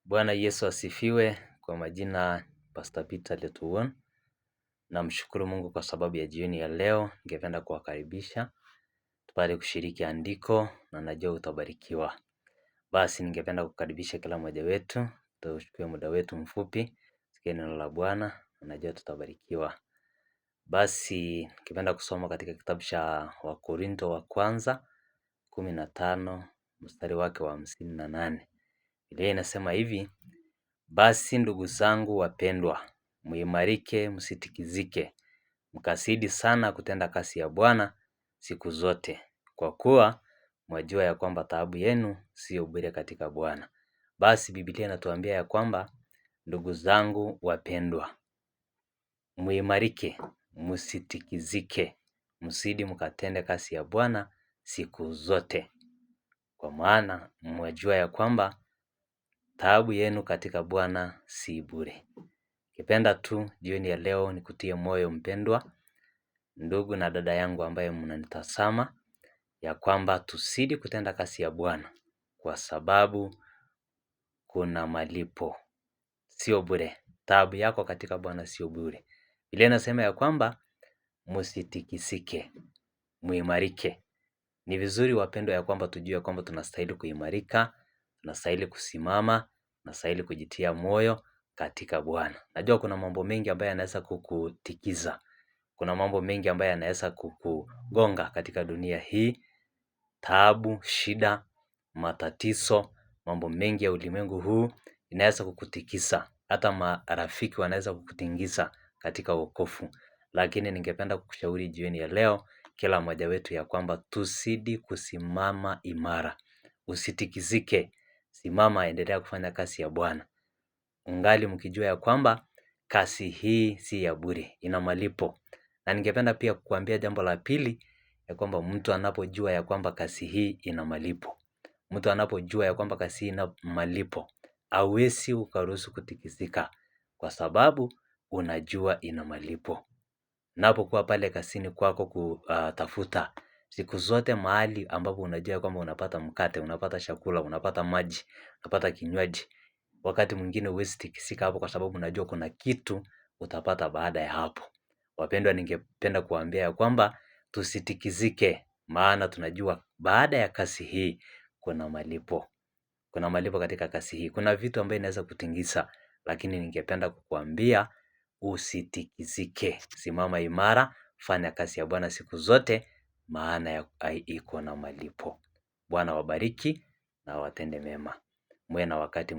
Bwana Yesu asifiwe. Kwa majina Pastor Peter Letuwon. Namshukuru Mungu kwa sababu ya jioni ya leo. Ningependa kuwakaribisha tupate kushiriki andiko na najua utabarikiwa. Basi ningependa kukaribisha kila mmoja wetu, tuchukue muda wetu mfupi, sikia neno la Bwana na najua tutabarikiwa. Basi ningependa kusoma katika kitabu cha Wakorintho wa kwanza 15 mstari wake wa 58. Biblia inasema hivi: basi ndugu zangu wapendwa, muimarike, msitikizike, mkazidi sana kutenda kazi ya Bwana siku zote, kwa kuwa mwajua ya kwamba taabu yenu sio bure katika Bwana. Basi Biblia inatuambia ya kwamba ndugu zangu wapendwa, muimarike, msitikizike, msidi mkatende kazi ya Bwana siku zote, kwa maana mwajua ya kwamba taabu yenu katika Bwana si bure. Ningependa tu jioni ya leo nikutie moyo mpendwa, ndugu na dada yangu ambaye mnanitazama, ya kwamba tuzidi kutenda kazi ya Bwana kwa sababu kuna malipo. Sio bure. Taabu yako katika Bwana sio bure. Biblia inasema ya kwamba msitikisike, muimarike. Ni vizuri wapendwa ya kwamba tujue ya kwamba tunastahili kuimarika, tunastahili kusimama, tunastahili kujitia moyo katika Bwana. Najua kuna mambo mengi ambayo yanaweza kukutikiza. Kuna mambo mengi ambayo yanaweza kukugonga katika dunia hii. Taabu, shida, matatizo, mambo mengi ya ulimwengu huu inaweza kukutikisa. Hata marafiki wanaweza kukutingiza katika wokovu. Lakini ningependa kukushauri jioni ya leo, kila mmoja wetu ya kwamba tuzidi kusimama imara. Usitikizike, simama, endelea kufanya kazi ya Bwana. Ungali mkijua ya kwamba kazi hii si ya bure, ina malipo. Na ningependa pia kukuambia jambo la pili, ya kwamba mtu anapojua ya kwamba kazi hii ina malipo, mtu anapojua ya kwamba kazi hii ina malipo, hauwezi ukaruhusu kutikizika, kwa sababu unajua ina malipo. Unapokuwa pale kazini kwako kutafuta siku zote mahali ambapo unajua kwamba unapata mkate, unapata chakula, unapata maji, unapata kinywaji, wakati mwingine huwezi tikisika hapo kwa sababu unajua kuna kitu utapata baada ya hapo. Wapendwa, ningependa kuambia ya kwamba tusitikizike, maana tunajua baada ya kazi hii kuna malipo. Kuna malipo katika kazi hii. Kuna vitu ambayo inaweza kutingiza, lakini ningependa kukuambia usitikizike. Simama imara, fanya kazi ya Bwana siku zote, maana iko na malipo. Bwana wabariki na watende mema. Muwe na wakati